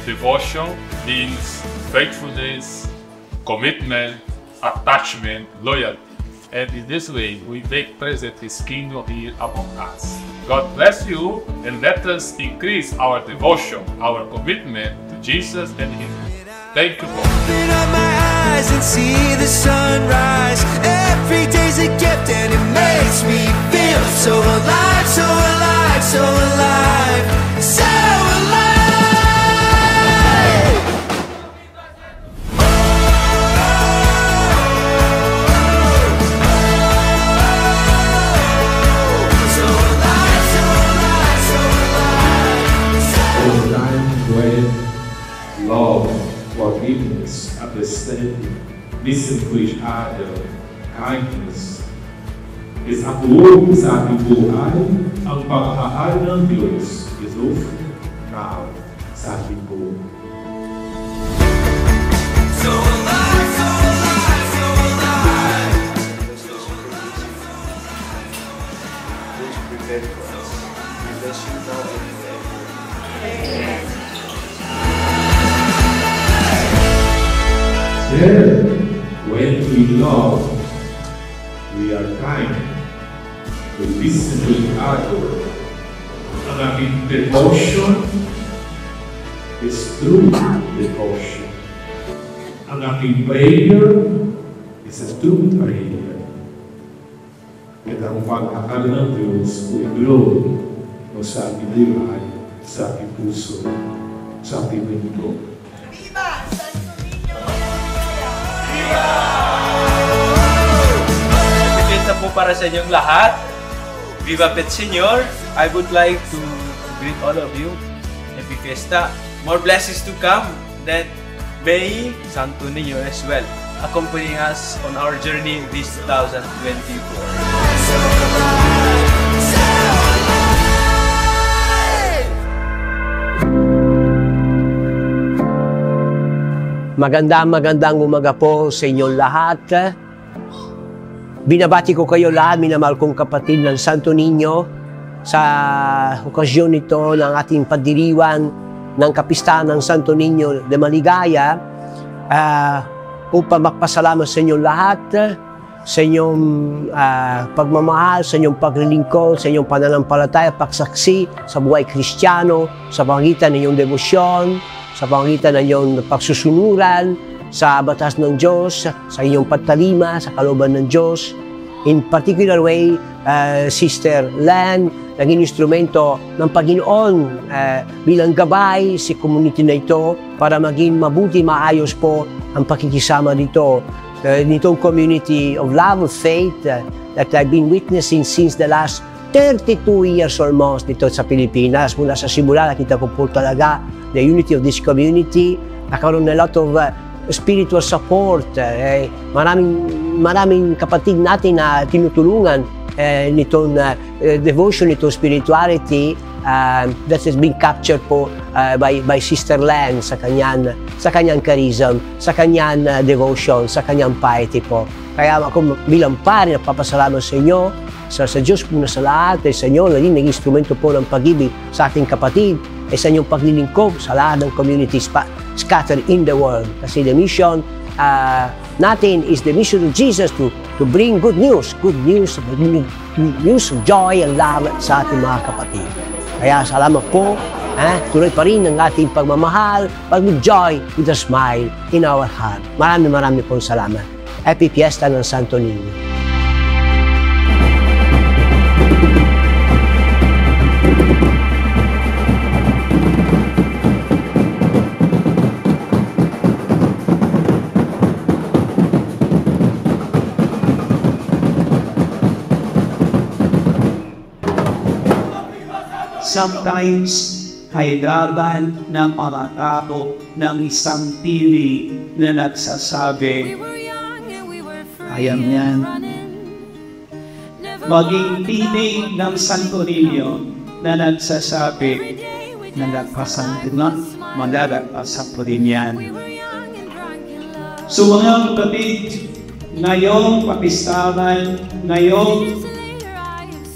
devotion means faithfulness, commitment, attachment, loyalty. And in this way, we make present His kingdom here among us. God bless you, and let us increase our devotion, our commitment to Jesus and Him. Thank you, Lord. Open up my eyes and see the sunrise. Every day's a gift and it makes me feel so alive, so alive, so alive, so alive. Love, forgiveness, understanding, listen to each other, kindness. Isabuo sa ating buhay ang pagmamahal ng Diyos, Jesus, now sa ating buhay. So alive, so alive, so alive. Please prepare for us. We bless you now and forever. Amen. Then, when we love, we are kind, we listen to each other. Ang ating devotion is true devotion. Ang ating prayer is a true prayer. At ang pag-akal ng Diyos will glory o sa ating buhay, sa ating puso, sa ating mundo. Epipesta po para sa inyong lahat. Viva Pet Señor! I would like to greet all of you. Happy Fiesta. More blessings to come. Then may Santo Niño as well accompanying us on our journey this 2024. Magandang umaga po sa inyong lahat. Binabati ko kayo lahat, minamahal kong kapatid ng Santo Niño, sa okasyon nito ng ating pagdiriwang ng kapistahan ng Santo Niño de Maligaya, upang magpasalamat sa inyong lahat, sa inyong pagmamahal, sa inyong paglilingkod, sa inyong pananampalataya, pagsaksi sa buhay Kristiyano, sa pangitan ng inyong debosyon, sa pangitan ng iyong pagsusunuran sa batas ng Diyos, sa iyong pagtalima, sa kalooban ng Diyos. In particular way, Sister Len, naging instrumento ng Panginoon bilang gabay sa community na ito para maging mabuti, maayos po ang pakikisama dito. Nitong community of love, of faith that I've been witnessing since the last 32 years almost dito sa Pilipinas. Mula sa simula, nakita ko po talaga the unity of this community. Nakaroon na lot of spiritual support. Maraming kapatid natin na tinutulungan nitong devotion, nitong spirituality that has been captured po by Sister Len sa kanyang charism, sa kanyang devotion, sa kanyang piety po. Kaya ako bilang pare, napapasalamat sa inyo, sa Diyos po na sa lahat, sa inyo, naging instrumento po ng pag-ibig sa ating kapatid, sa inyong paglilingkod sa lahat ng communities scattered in the world. Kasi the mission natin is the mission of Jesus to bring good news of joy and love sa ating mga kapatid. Kaya salamat po. Tuloy pa rin ang ating pagmamahal, with joy, with a smile in our heart. Maraming pong salamat. Happy Fiesta ng Santo Niño. Sometimes, kailangan ng mga tao ng isang pili na nagsasabi, kaya niyan. Maging pili ng Santo Niño na nagsasabi na nagpasan po rin yan. So mga kapatid, ngayong papistahan, ngayong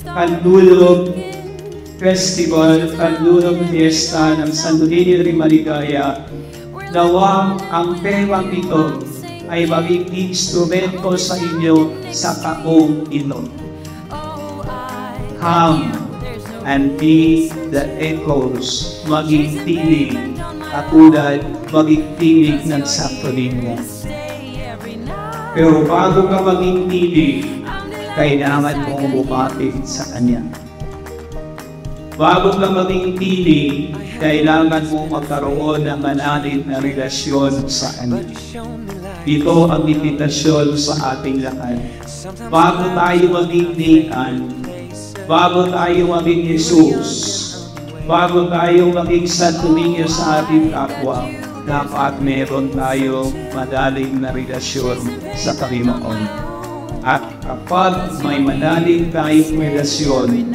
kanlulog, Festival, Kandunong Fiesta ng Santo Niño de Maligaya, nawa ang perang ito ay maging instrumento sa inyo sa taong ito. Come and be the echoes, maging tinig, katulad maging tinig ng Santo Niño. Pero bago ka maging tinig, kailangan mong bumati sa Kanya. Bago ka maging tinig, kailangan mong magkaroon ng malalim na relasyon sa Kanya. Ito ang imbitasyon sa ating lahat. Bago tayo maging Nathan, bago tayo maging Jesus, bago tayo maging Santo Niño sa ating kapwa, dapat meron tayo madaling na relasyon sa Panginoon. At kapag may madaling tayong relasyon,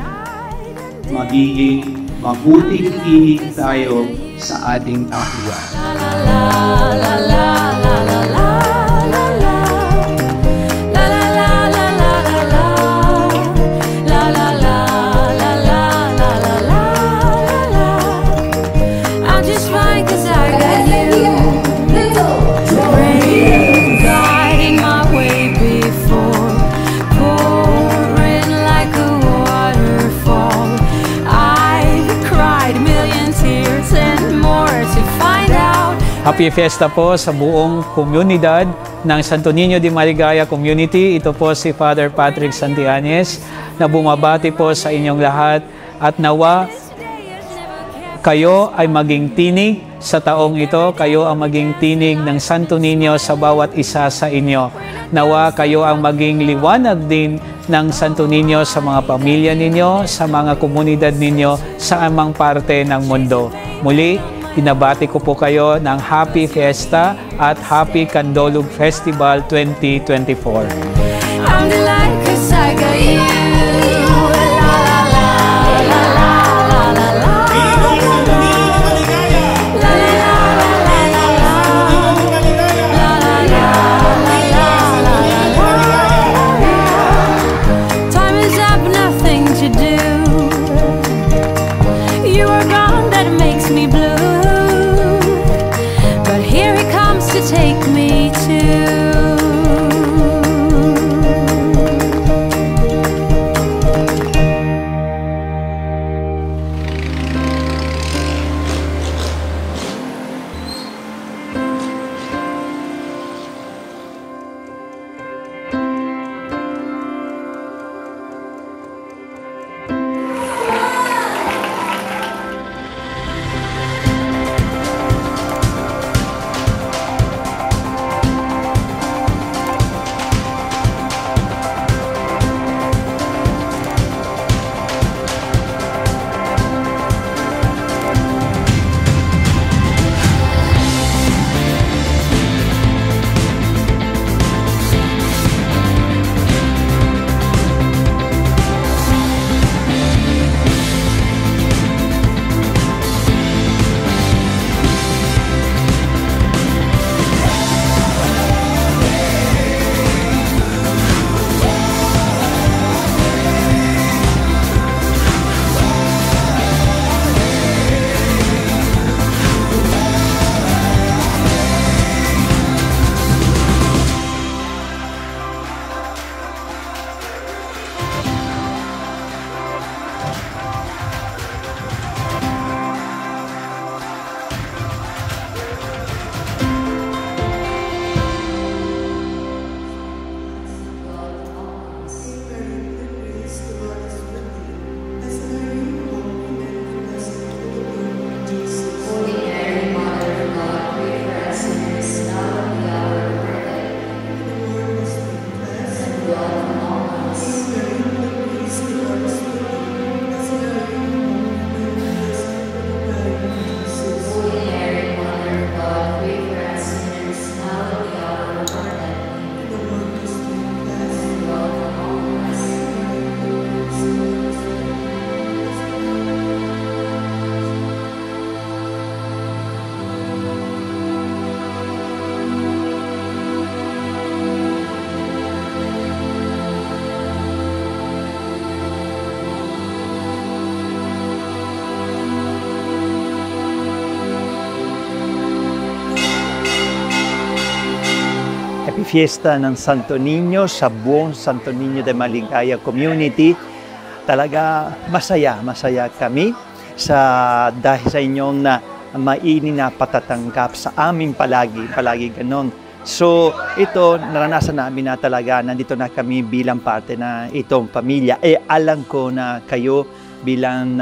magiging mabuting tinig tayo sa ating kapwa. Happy Fiesta po sa buong komunidad ng Santo Niño de Maligaya Community. Ito po si Father Patrick Santillanes na bumabati po sa inyong lahat at nawa kayo ay maging tinig sa taong ito. Kayo ang maging tinig ng Santo Niño sa bawat isa sa inyo. Nawa kayo ang maging liwanag din ng Santo Niño sa mga pamilya ninyo, sa mga komunidad ninyo, sa amang parte ng mundo. Muli, binabati ko po kayo ng Happy Fiesta at Happy Candolug Festival 2024. I'm delighted 'cause I got you. Time is up, nothing to do. You are gone, that makes me blue. To take me to happy fiesta ng Santo Niño sa buong Santo Niño de Maligaya community. Talaga masaya kami dahil sa inyong mainit na patatanggap sa amin palagi ganon. So ito, naranasan namin na talaga, nandito na kami bilang parte na itong pamilya. Alam ko na kayo bilang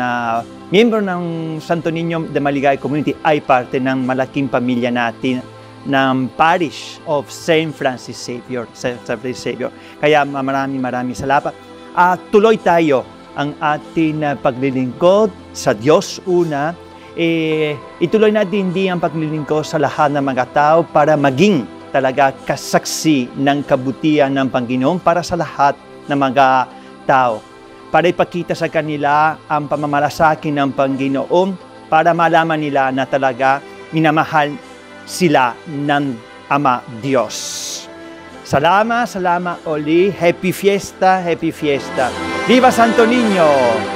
miyembro ng Santo Niño de Maligaya Community ay parte ng malaking pamilya natin ng Parish of St. Francis Xavier. Kaya maraming salamat. Tuloy tayo ang ating paglilingkod sa Diyos una. Ituloy natin din ang paglilingkod sa lahat ng mga tao para maging talaga kasaksi ng kabutihan ng Panginoon para sa lahat ng mga tao. Para ipakita sa kanila ang pamamalasakit ng Panginoon para malaman nila na talaga minamahal sila ng Ama Diyos. Salamat uli. Happy Fiesta. Viva Santo Niño!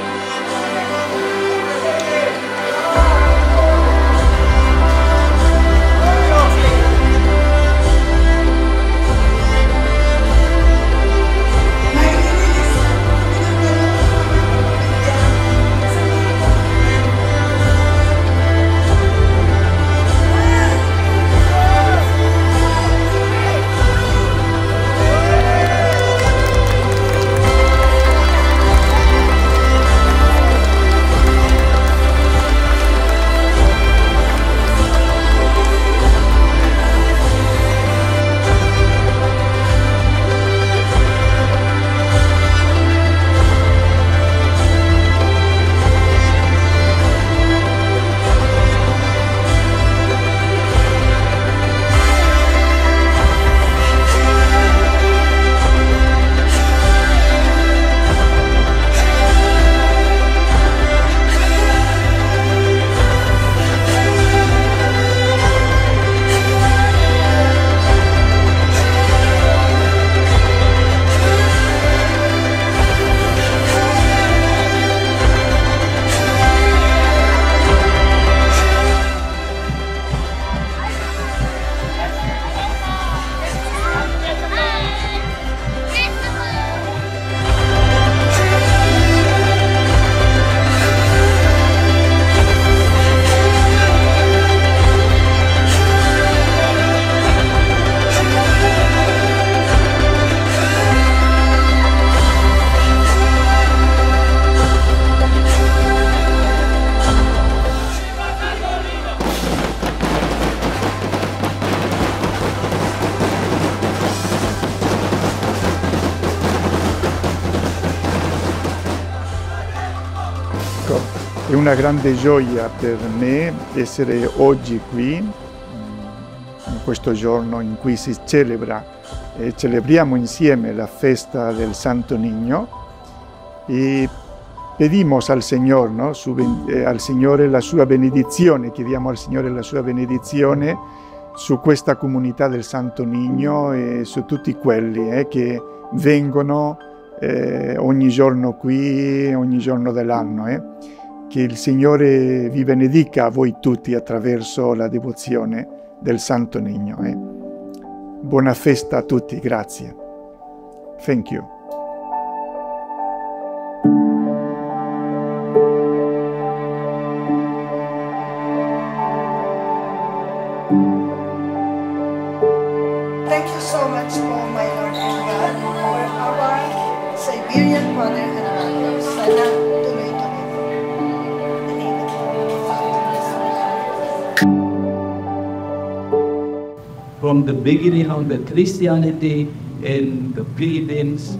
È una grande gioia per me essere oggi qui, in questo giorno in cui si celebra e celebriamo insieme la festa del Santo Niño e pedimos al Señor, ¿no? Al Signore la sua benedizione, chiediamo al Signore la sua benedizione su questa comunità del Santo Niño e su tutti quelli che vengono ogni giorno qui, ogni giorno dell'anno. Che il Signore vi benedica a voi tutti attraverso la devozione del Santo Niño. Buona festa a tutti, grazie. Thank you. Thank you so much, oh my Lord and God, for our Siberian Father and Mother. Sana tuloy-tuloy. In the name of the Father, Son, From the beginning of the Christianity in the Philippines,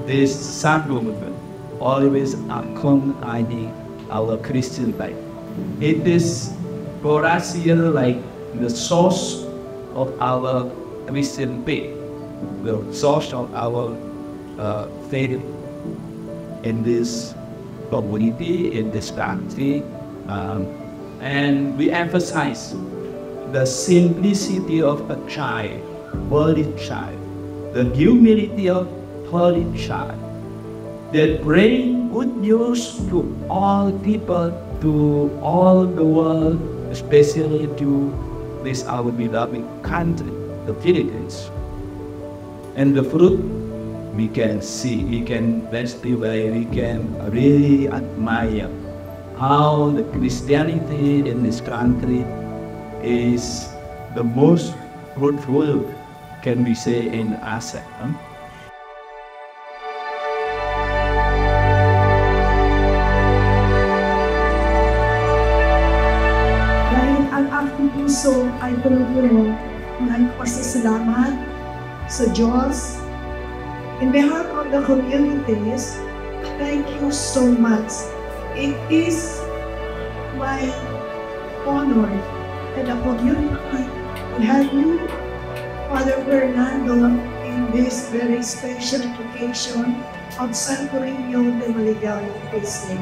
this sacrament always accompanying our Christian life. It is for us here like the source of our Christian faith, the source of our faith in this community, in this country, and we emphasize the simplicity of a child, holy child, the humility of holy child, that bring good news to all people, to all the world, especially to this our beloved country. the Philippines. And the fruit we can see, we can testify, we can really admire how the Christianity in this country is the most fruitful, can we say, in ASEAN. Dahil ang aking puso ay puno-puno ng pasasalamat sa Diyos. In behalf of the communities, thank you so much. It is my honor and opportunity to have you, Father Fernando, in this very special occasion of Santo Niño de Maligaya Feast Day.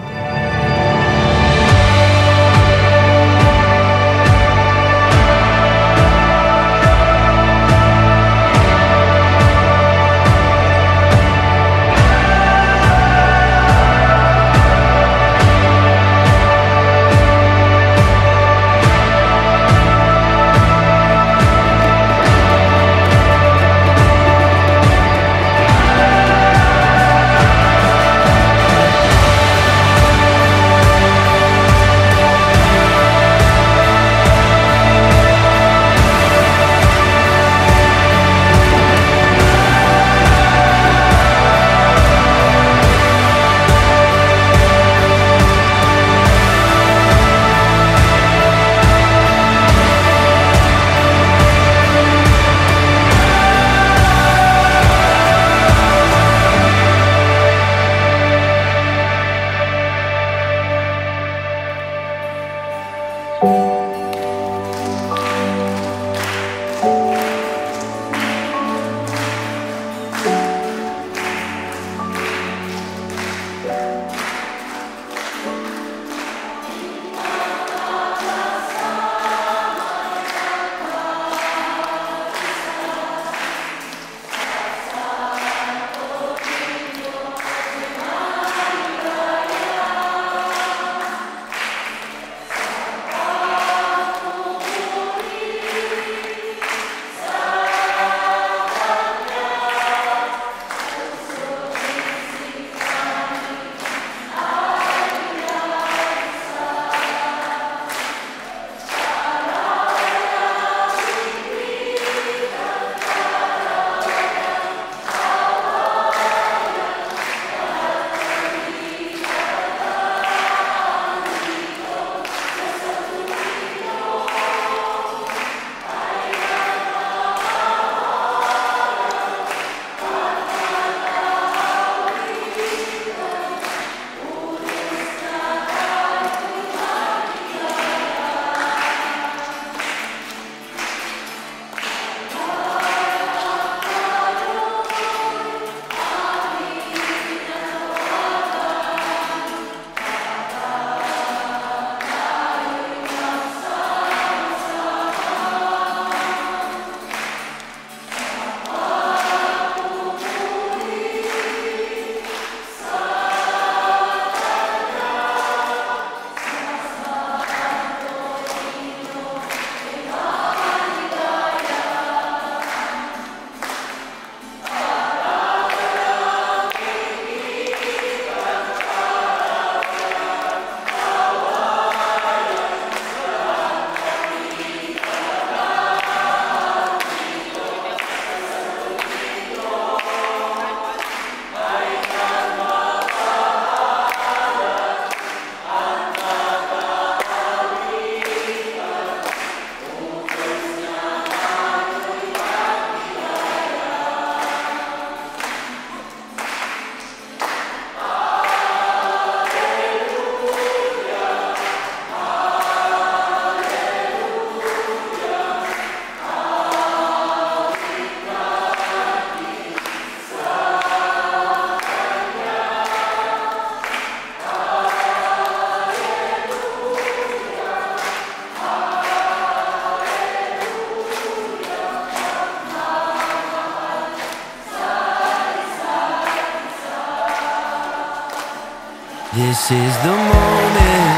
This is the moment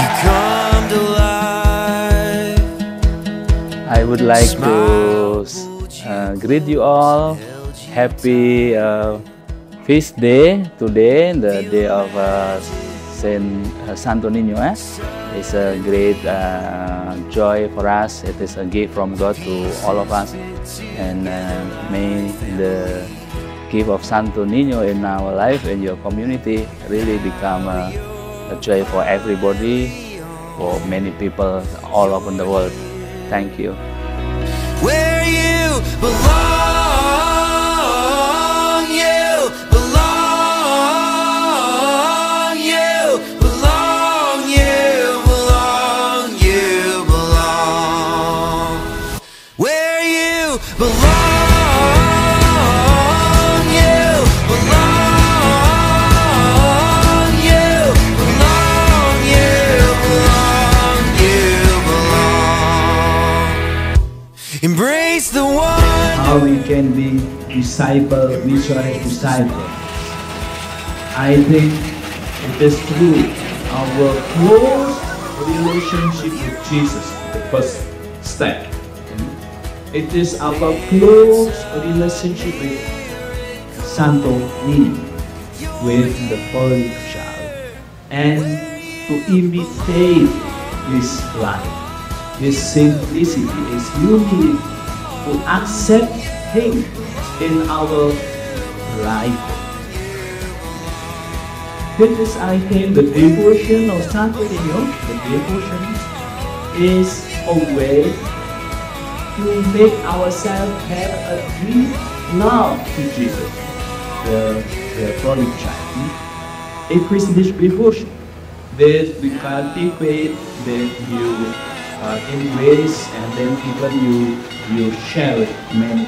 you come to life. I I would like to greet you all. Happy feast day today, the day of Saint Santo Niño. It's a great joy for us. It is a gift from God to all of us, and may the gift of Santo Niño in our life and your community really become a joy for everybody, for many people all over the world. Thank you. Where you belong, you belong, you belong, you belong, you belong. Where you belong, you belong, you belong, you belong, you belong. Embrace the one. How we can be missionary disciples. I think it is through our close relationship with Jesus, the first step. It is our close relationship with Santo Niño, with the Holy Child, and to imitate His life, His simplicity, His humility, to accept Him in our life. This is, I think, the devotion of Santo Niño. The devotion is a way to make ourselves have a deep love to Jesus, the Holy Child. A Christian devotion that we cultivate, that you embrace, and then even you share it many.